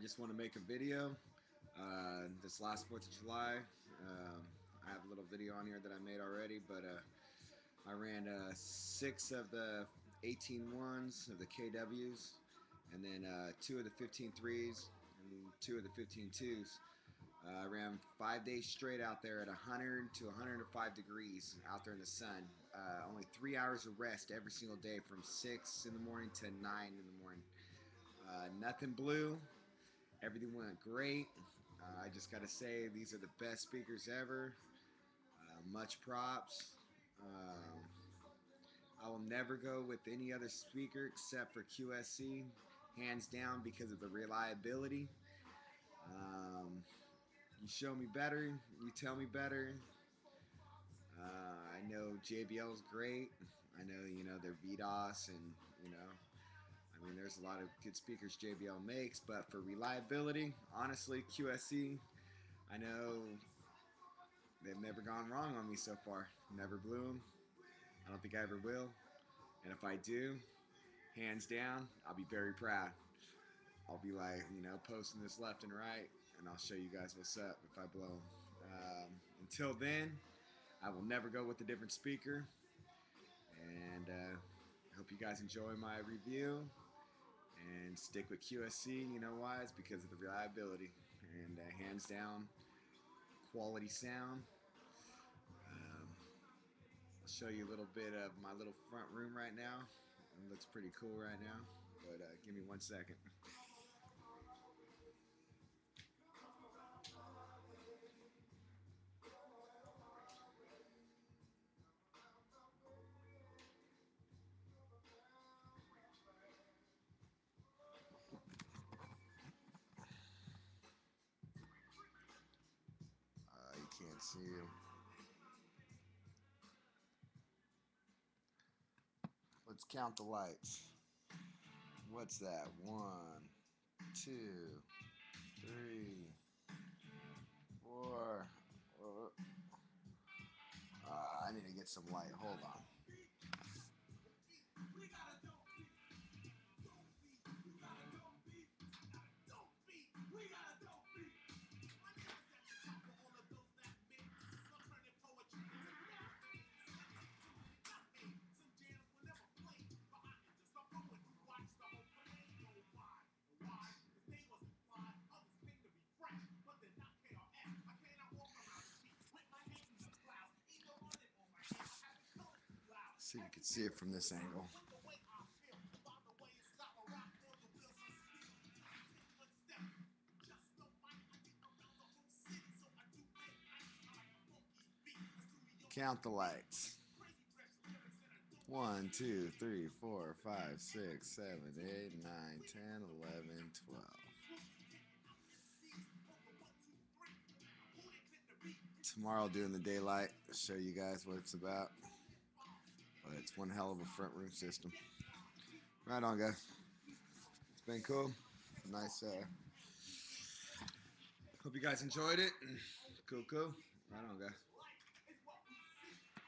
just want to make a video. This last 4th of July, I have a little video on here that I made already, but I ran 6 of the 18 ones of the KWs, and then 2 of the 15 threes and 2 of the 15 twos. I ran 5 days straight out there at 100 to 105 degrees out there in the sun. Only 3 hours of rest every single day from 6 in the morning to 9 in the morning. Nothing blew. Everything went great. I just got to say, these are the best speakers ever. Much props. I will never go with any other speaker except for QSC, hands down, because of the reliability. You show me better, you tell me better. I know JBL is great. I know, their VDOS, and I mean, there's a lot of good speakers JBL makes, but for reliability, honestly, QSC, I know they've never gone wrong on me so far. Never blew them. I don't think I ever will. And if I do, hands down, I'll be very proud. I'll be like, posting this left and right, and I'll show you guys what's up if I blow them. Until then, I will never go with a different speaker. And I hope you guys enjoy my review. And stick with QSC, you know why? It's because of the reliability. And hands down, quality sound. I'll show you a little bit of my little front room right now. It looks pretty cool right now, but give me 1 second. You can't see him. Let's count the lights. What's that? 1, 2, 3, 4. I need to get some light. Hold on. So you can see it from this angle. Count the lights. 1, 2, 3, 4, 5, 6, 7, 8, 9, 10, 11, 12. Tomorrow, during the daylight, I'll show you guys what it's about. But it's one hell of a front room system. Right on, guys. It's been cool. Nice. Hope you guys enjoyed it. Cool. Right on, guys.